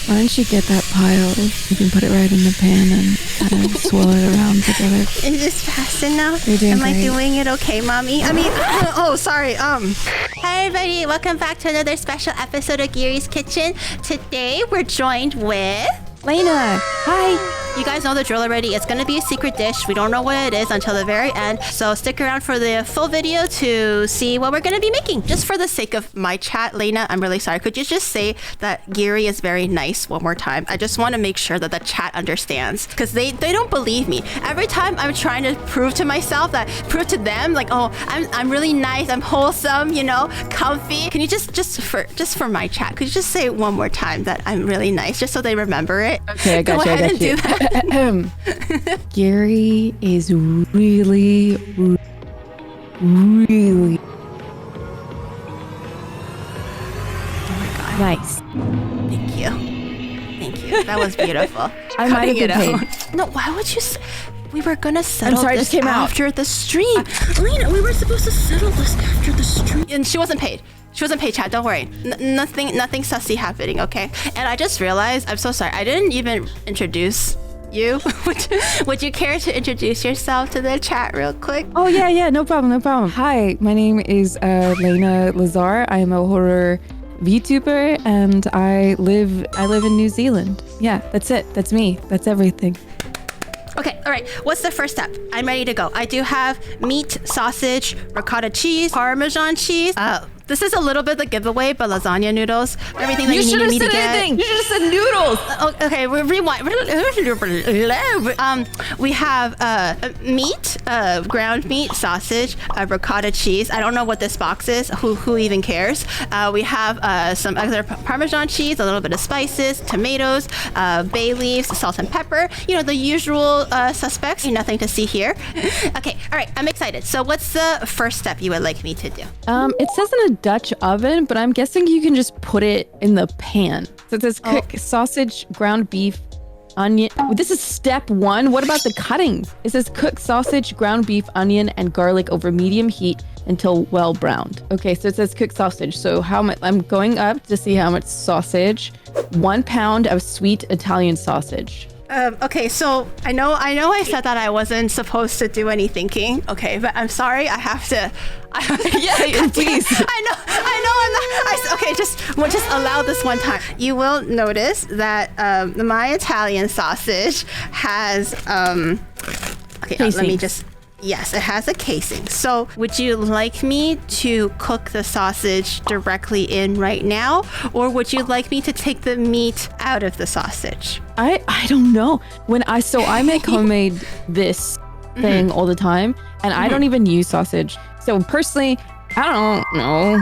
Why don't you get that pile? You can put it right in the pan and kind of swirl it around together. Is this fast enough? You're doing Am great. I doing it okay, mommy? I mean, oh, sorry. Hi, everybody. Welcome back to another special episode of Giri's Kitchen. Today, we're joined with Layna, hi. You guys know the drill already. It's going to be a secret dish. We don't know what it is until the very end. So stick around for the full video to see what we're going to be making. Just for the sake of my chat, Layna, I'm really sorry. Could you just say that Giri is very nice one more time? I just want to make sure that the chat understands because they don't believe me. Every time I'm trying to prove to myself prove to them like, oh, I'm really nice. I'm wholesome, you know, comfy. Can you just for my chat, could you just say it one more time that I'm really nice just so they remember it? Okay, I got you. Go ahead I got and do that. Giri is really Oh my God. nice. Thank you. That was beautiful. I might have been paid. No, why would you? We were gonna settle sorry, it this just came out. after the stream. Layna, we were supposed to settle this after the stream. And she wasn't paid. She wasn't paid, chat. Don't worry. Nothing sussy happening, okay? And I just realized, I'm so sorry. I didn't even introduce you. Would you care to introduce yourself to the chat real quick? Oh yeah, no problem. Hi, my name is Layna Lazar. I am a horror VTuber and I live in New Zealand. Yeah, that's it. That's me. That's everything. Okay, all right. What's the first step? I'm ready to go. I do have meat, sausage, ricotta cheese, Parmesan cheese. This is a little bit the giveaway, but lasagna noodles, everything that you need me to get. You should have said noodles. Okay, rewind. We have meat, ground meat, sausage, ricotta cheese. I don't know what this box is. Who even cares? We have some other Parmesan cheese, a little bit of spices, tomatoes, bay leaves, salt and pepper. You know, the usual suspects. Nothing to see here. Okay, all right. I'm excited. So what's the first step you would like me to do? It says in a Dutch oven, but I'm guessing you can just put it in the pan. So it says cook sausage, ground beef, onion. This is step 1. What about the cutting? It says cook sausage, ground beef, onion, and garlic over medium heat until well browned. Okay, so it says cook sausage. So how much? I'm going up to see how much sausage. 1 pound of sweet Italian sausage. Okay, so I know I said that I wasn't supposed to do any thinking. Okay, but I'm sorry. I have to. Yeah, please. I know. I'm not. Okay, just allow this one time. You will notice that my Italian sausage has okay. Let me just. Yes, it has a casing. So would you like me to cook the sausage directly in right now? Or would you like me to take the meat out of the sausage? I don't know. I make homemade this thing all the time and I don't even use sausage. So personally, I don't know.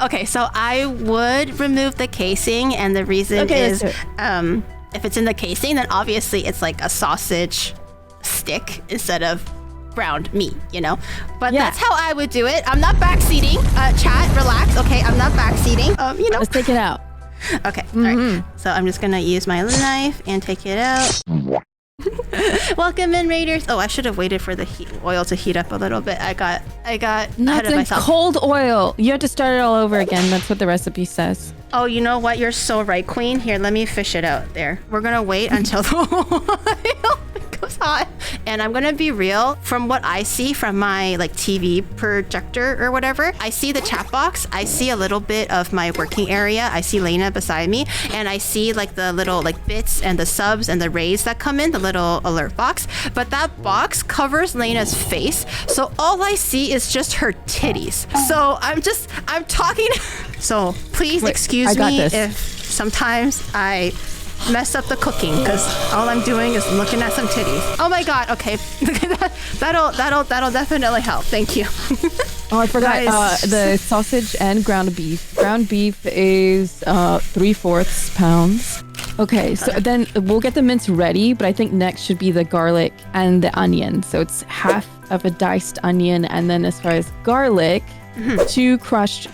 Okay, so I would remove the casing, and the reason is if it's in the casing, then obviously it's like a sausage stick instead of ground meat, you know? But that's how I would do it. I'm not backseating. Chat, relax. Okay, I'm not backseating. You know? Let's take it out. Okay, all right. So I'm just gonna use my knife and take it out. Welcome in, Raiders. Oh, I should have waited for the oil to heat up a little bit. I got ahead of myself. Cold oil. You have to start it all over again. That's what the recipe says. Oh, you know what? You're so right, Queen. Here, let me fish it out there. We're gonna wait until the oil goes hot. And I'm gonna be real. From what I see from my like TV projector or whatever, I see the chat box. I see a little bit of my working area. I see Layna beside me, and I see like the little like bits and the subs and the rays that come in, the little alert box. But that box covers Layna's face, so all I see is just her titties. So I'm talking. So please excuse me if sometimes I mess up the cooking, because all I'm doing is looking at some titties. Oh my God. Okay. that'll definitely help. Thank you. Oh, I forgot the sausage and ground beef. Ground beef is 3/4 pounds. Okay, so then we'll get the mince ready, but I think next should be the garlic and the onion. So it's half of a diced onion, and then as far as garlic, 2 crushed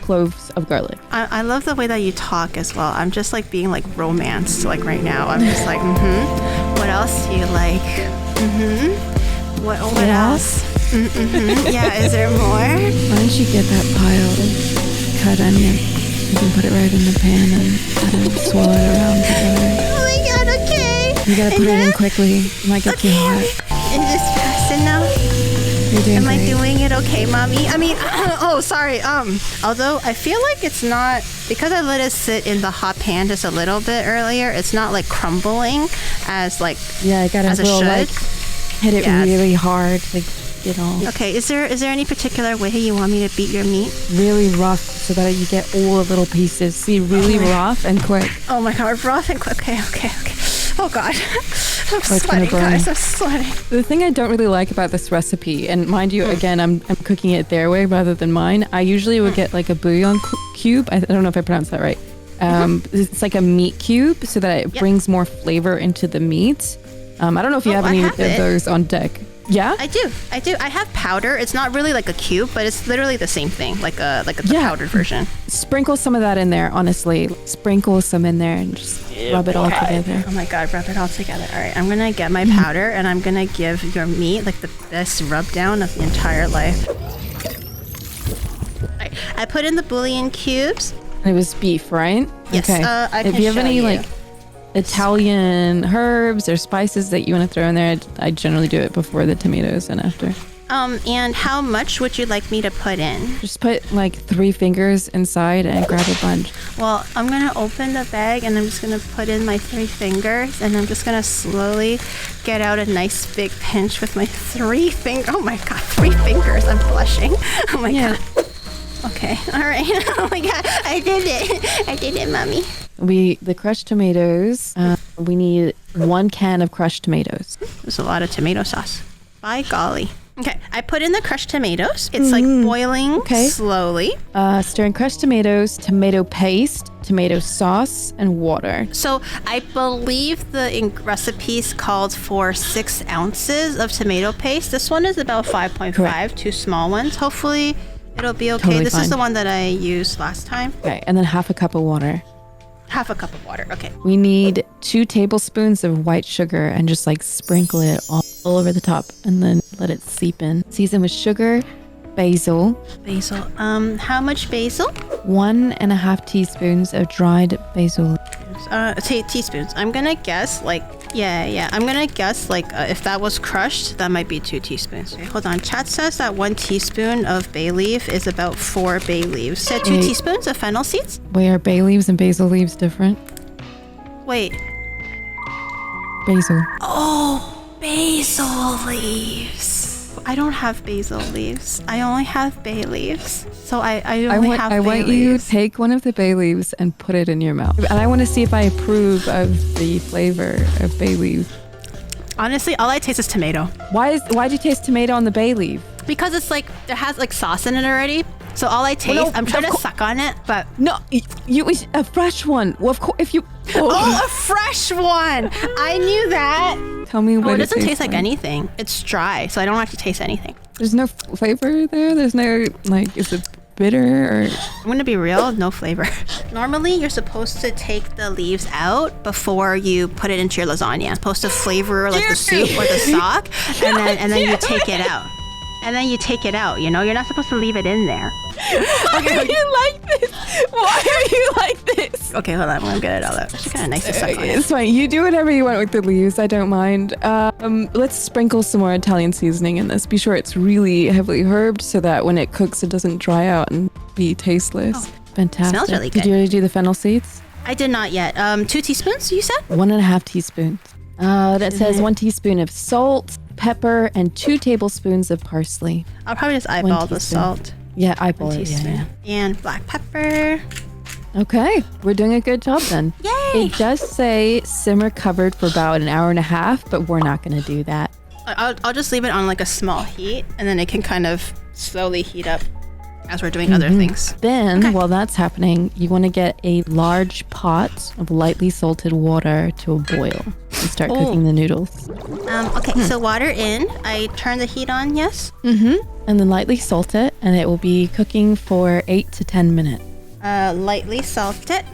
cloves of garlic. I love the way that you talk as well. I'm just like being like romanced like right now. I'm just like, what else do you like? What else? Yeah, is there more? Why don't you get that pile of cut onion? You can put it right in the pan and kind of swirl it around together. Oh my god, okay. You gotta put it in quickly. It might get too hot. Is this fast enough? You're doing Am great. I doing it okay, mommy? I mean, oh, sorry. Although I feel like it's not, because I let it sit in the hot pan just a little bit earlier, it's not like crumbling as like, Yeah, I gotta as it real, should. like, hit it Yeah. really hard to get all Okay, is there any particular way you want me to beat your meat? really rough so that you get all the little pieces. See, really rough and quick. Oh my god, rough and quick. Okay. Oh god. I'm gonna sweating, burn. guys. I'm sweating. The thing I don't really like about this recipe, and mind you, again, I'm cooking it their way rather than mine. I usually would get like a bouillon cube. I don't know if I pronounced that right. It's like a meat cube so that it brings more flavor into the meat. I don't know if you have any of those on deck. Yeah? I do. I have powder. It's not really like a cube, but it's literally the same thing, like a powdered version. Sprinkle some of that in there, honestly. Sprinkle some in there and just rub it all together. Oh my god, rub it all together. All right, I'm gonna get my powder and I'm gonna give your meat like the best rub down of the entire life. All right, I put in the bouillon cubes. It was beef, right? Yes, Okay. I can if you have show any you. like Italian herbs or spices that you want to throw in there, I generally do it before the tomatoes and after. And how much would you like me to put in? Just put like 3 fingers inside and grab a bunch. Well, I'm gonna open the bag and I'm just gonna put in my 3 fingers and I'm just gonna slowly get out a nice big pinch with my 3 fingers. Oh my god, 3 fingers. I'm blushing. Oh my god. Okay, all right. Oh my god, I did it, mommy. The crushed tomatoes, we need 1 can of crushed tomatoes. There's a lot of tomato sauce. By golly. Okay, I put in the crushed tomatoes. It's like boiling slowly. Stirring crushed tomatoes, tomato paste, tomato sauce, and water. So I believe the recipes called for 6 ounces of tomato paste. This one is about 5.5, 2 small ones. Hopefully it'll be okay. Totally This fine. is the one that I used last time. Okay, and then half a cup of water. Half a cup of water. Okay. We need 2 tablespoons of white sugar and just like sprinkle it all over the top and then let it seep in. Season with sugar, basil, Basil. How much basil? 1.5 teaspoons of dried basil. Teaspoons. I'm gonna guess like I'm gonna guess like if that was crushed, that might be 2 teaspoons. Okay, hold on. Chat says that 1 teaspoon of bay leaf is about 4 bay leaves. So 2 teaspoons of fennel seeds. Wait, are bay leaves and basil leaves different? Wait. Basil. Oh, basil leaves. I don't have basil leaves. I only have bay leaves. So I only have bay I want leaves. you to take one of the bay leaves and put it in your mouth. And I want to see if I approve of the flavor of bay leaf. Honestly, all I taste is tomato. Why'd you taste tomato on the bay leaf? Because it's like, it has like sauce in it already. So all I taste, no, I'm trying to suck on it, but... No, you a fresh one. Well, of course, if you... Oh, a fresh one! I knew that. Tell me what it doesn't taste like like. anything. It's dry, so I don't actually taste anything. There's no flavor there? There's no, like, is it bitter or... I'm gonna be real, no flavor. Normally, you're supposed to take the leaves out before you put it into your lasagna. You're supposed to flavor like the soup or the stock, and then you take it out. And then you take it out, you know? You're not supposed to leave it in there. Why are you like this? Why are you like this? Okay, hold on. I'm gonna get it all out. It's kind of nice to suck on it. It's fine. You do whatever you want with the leaves. I don't mind. Let's sprinkle some more Italian seasoning in this. Be sure it's really heavily herbed so that when it cooks, it doesn't dry out and be tasteless. Oh, fantastic. smells really Did good. you already do the fennel seeds? I did not yet. 2 teaspoons, you said? 1.5 teaspoons. That says 1 teaspoon of salt, pepper, and 2 tablespoons of parsley. I'll probably just eyeball the teaspoon. salt. Yeah, eyeball 1 it. teaspoon. Yeah. And black pepper. Okay, we're doing a good job then. Yay! It does say simmer covered for about 1.5 hours, but we're not going to do that. I'll just leave it on like a small heat, and then it can kind of slowly heat up as we're doing other things. Then, while that's happening, you want to get a large pot of lightly salted water to a boil and start cooking the noodles. Okay, so water in. I turn the heat on, yes? And then lightly salt it, and it will be cooking for 8 to 10 minutes. Lightly salt it.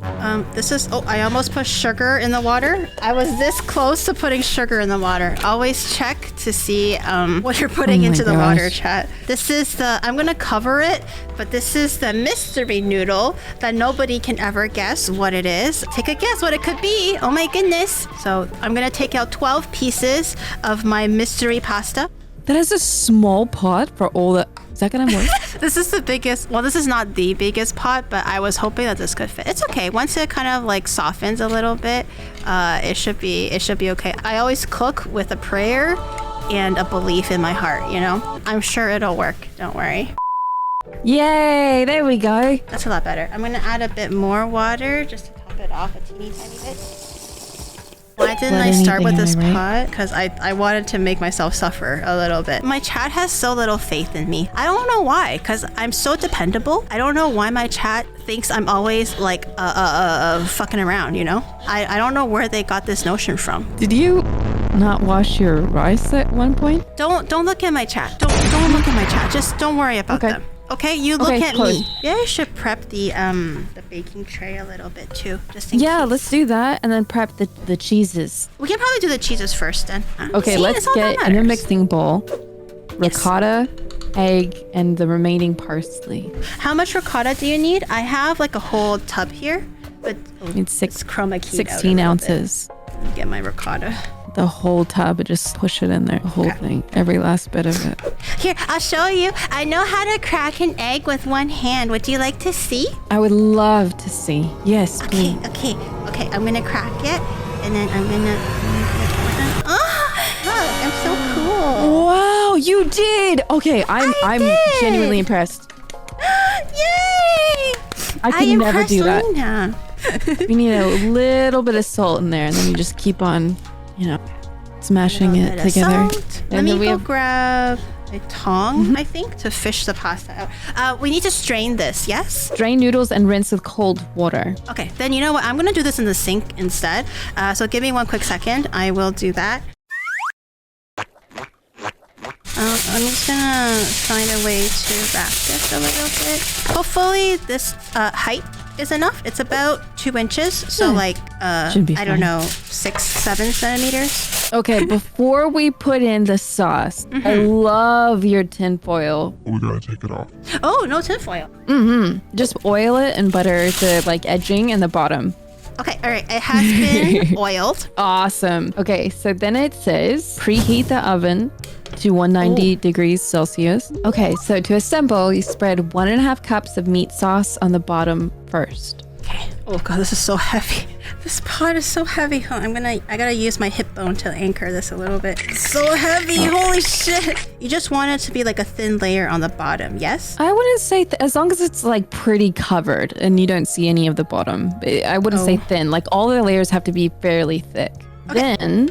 I almost put sugar in the water. I was this close to putting sugar in the water. Always check to see what you're putting into the water, gosh. chat. This is I'm gonna cover it, but this is the mystery noodle that nobody can ever guess what it is. Take a guess what it could be. Oh my goodness. So I'm gonna take out 12 pieces of my mystery pasta. That is a small pot for all the... Is that gonna work? This is the biggest, well, this is not the biggest pot, but I was hoping that this could fit. It's okay. Once it kind of like softens a little bit, it should be okay. I always cook with a prayer and a belief in my heart, you know? I'm sure it'll work. Don't worry. Yay, there we go. That's a lot better. I'm gonna add a bit more water just to top it off a teeny tiny bit. Why didn't I start with this pot? Because I wanted to make myself suffer a little bit. My chat has so little faith in me. I don't know why, because I'm so dependable. I don't know why my chat thinks I'm always like fucking around, you know? I don't know where they got this notion from. Did you not wash your rice at one point? Don't look at my chat. Don't look at my chat. Just don't worry about them. Okay, you look at me. Yeah, I should prep the baking tray a little bit too, just in case. Let's do that, and then prep the cheeses. We can probably do the cheeses first then. Okay, See, let's get in a mixing bowl ricotta, egg, and the remaining parsley. How much ricotta do you need? I have like a whole tub here, but it's chroma keyed 16 ounces. Let me get my ricotta. The whole tub, and just push it in there, the whole thing, every last bit of it. Here, I'll show you. I know how to crack an egg with one hand. Would you like to see? I would love to see. Yes, please. Okay. I'm gonna crack it, and then I'm gonna oh, I'm so cool. Wow, you did. Okay, I'm genuinely impressed. Yay! I could never do that. Layna. You need a little bit of salt in there, and then you just keep on, smashing it together. Let me go grab a tong, I think, to fish the pasta out. We need to strain this, yes? Drain noodles and rinse with cold water. Okay, then you know what? I'm gonna do this in the sink instead. So give me one quick second. I will do that. I'm just gonna find a way to wrap this a little bit. Hopefully this height is enough. It's about 2 inches, so Should be I don't know, 6-7 centimeters. Okay, before we put in the sauce, I love your tin foil. We gotta take it off. Oh, no tinfoil. Just oil it and butter the edging and the bottom. Okay, all right. It has been oiled. Awesome. Okay, so then it says preheat the oven to 190 degrees Celsius. Okay, so to assemble, you spread 1.5 cups of meat sauce on the bottom first. Okay. Oh god, this is so heavy. This pot is so heavy. I gotta use my hip bone to anchor this a little bit. It's so heavy. Holy shit. You just want it to be like a thin layer on the bottom, yes? I wouldn't say, as long as it's pretty covered and you don't see any of the bottom. I wouldn't say thin. All the layers have to be fairly thick. Okay. Then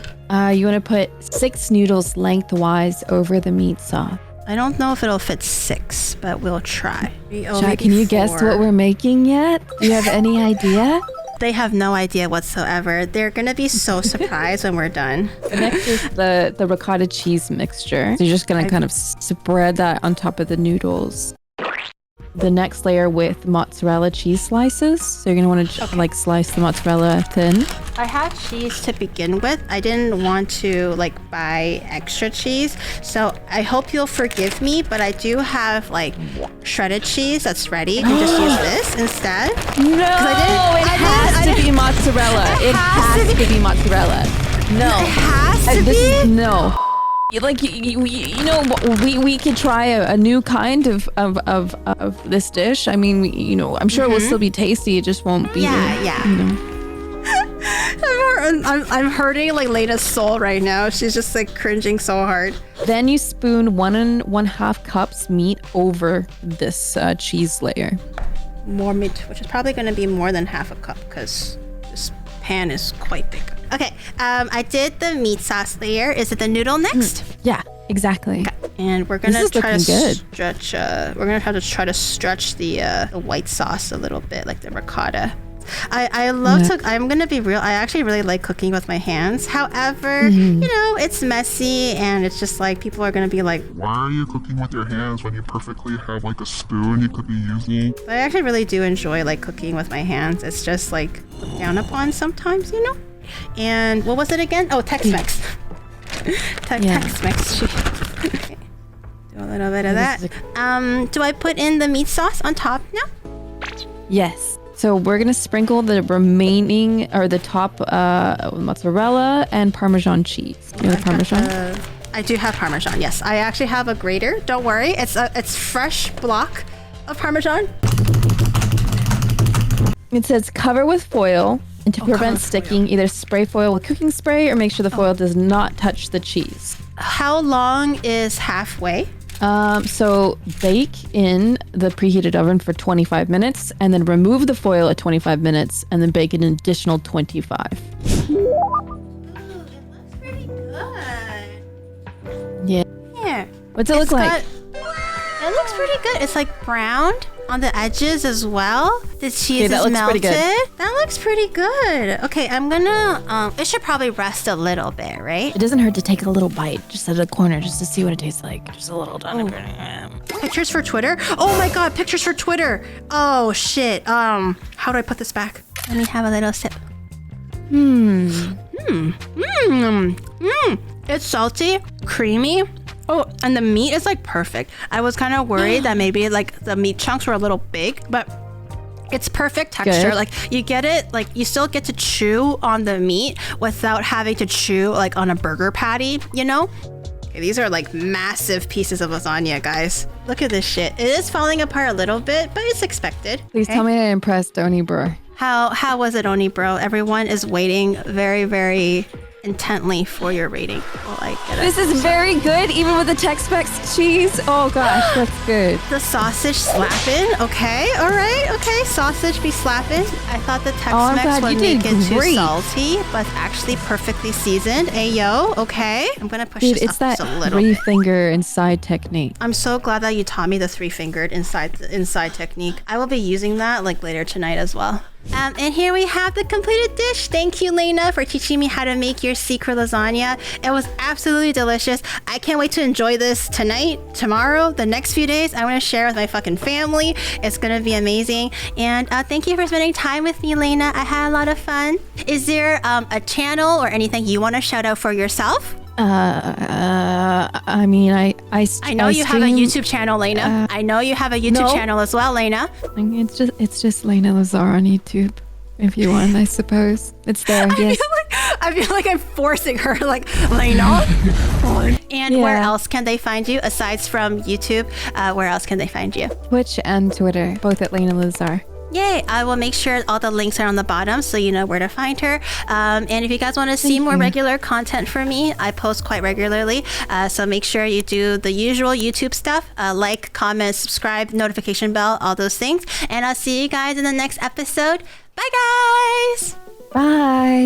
you want to put 6 noodles lengthwise over the meat sauce. I don't know if it'll fit 6, but we'll try. Jack, can you guess what we're making yet? Do you have any idea? They have no idea whatsoever. They're gonna be so surprised when we're done. Next is the ricotta cheese mixture. So you're just gonna kind of spread that on top of the noodles. The next layer with mozzarella cheese slices. So you're gonna want to slice the mozzarella thin. I had cheese to begin with. I didn't want to buy extra cheese, so I hope you'll forgive me. But I do have shredded cheese that's ready. You can just use this instead. No, it has to be mozzarella. It has to be mozzarella. No, it has to be. No. We could try a new kind of this dish. I mean, I'm sure it will still be tasty. It just won't be. I'm hurting Layna's soul right now. She's just cringing so hard. Then you spoon 1.5 cups meat over this cheese layer. More meat, which is probably going to be more than half a cup because this pan is quite big. Okay, I did the meat sauce layer. Is it the noodle next? Yeah, exactly. Okay. And we're gonna try to stretch. We're gonna have to try to stretch the white sauce a little bit, like the ricotta. I love to. I'm gonna be real. I actually really like cooking with my hands. However, it's messy, and it's just people are gonna be like, "Why are you cooking with your hands when you perfectly have a spoon you could be using?" But I actually really do enjoy cooking with my hands. It's just looked down upon sometimes, And what was it again? Oh, Tex-Mex. Tex-Mex cheese. Okay. Do a little bit of that. Do I put in the meat sauce on top now? Yes. So we're gonna sprinkle the remaining or the top mozzarella and Parmesan cheese. You know the Parmesan? I do have Parmesan. Yes, I actually have a grater. Don't worry, it's fresh block of Parmesan. It says cover with foil and to prevent sticking, either spray foil with cooking spray or make sure the foil does not touch the cheese. How long is halfway? So bake in the preheated oven for 25 minutes and then remove the foil at 25 minutes and then bake an additional 25. Ooh, it looks pretty good. Yeah. Yeah. What's it look like? It looks pretty good. It's like browned on the edges as well. The cheese is melted. That looks pretty good. Okay, I'm gonna, it should probably rest a little bit, right? It doesn't hurt to take a little bite just at the corner just to see what it tastes like. Just a little Pictures for Twitter? Oh my god, pictures for Twitter. Oh shit. How do I put this back? Let me have a little sip. It's salty, creamy. Oh, and the meat is like perfect. I was kind of worried that maybe like the meat chunks were a little big, but it's perfect texture. Good. Like you get it, like you still get to chew on the meat without having to chew like on a burger patty, you know? Okay, these are like massive pieces of lasagna, guys. Look at this shit. It is falling apart a little bit, but it's expected. Please tell me I impressed Oni bro. How was it, Oni bro? Everyone is waiting very, very intently for your rating. Well, I get it. This is very good, even with the Tex-Mex cheese. Oh gosh, that's good. The sausage slapping. Okay, all right, okay. Sausage be slapping. I thought the Tex-Mex would make it too salty, but it's actually perfectly seasoned. Ayo, okay. I'm gonna push this it's up that just a little bit. three-finger inside technique. I'm so glad that you taught me the three-fingered inside technique. I will be using that like later tonight as well. And here we have the completed dish. Thank you, Layna, for teaching me how to make your secret lasagna. It was absolutely delicious. I can't wait to enjoy this tonight, tomorrow, the next few days. I want to share with my fucking family. It's gonna be amazing. And thank you for spending time with me, Layna. I had a lot of fun. Is there a channel or anything you want to shout out for yourself? I mean, I know you have a YouTube channel, Layna. I know you have a YouTube channel as well, Layna. It's just Layna Lazar on YouTube. If you want, I suppose it's there. Yes. I feel like I'm forcing her, like Layna. And where else can they find you aside from YouTube? Where else can they find you? Twitch and Twitter, both at Layna Lazar. Yay! I will make sure all the links are on the bottom so you know where to find her. And if you guys want to see more regular content from me, I post quite regularly. So make sure you do the usual YouTube stuff. Like, comment, subscribe, notification bell, all those things. And I'll see you guys in the next episode. Bye, guys! Bye!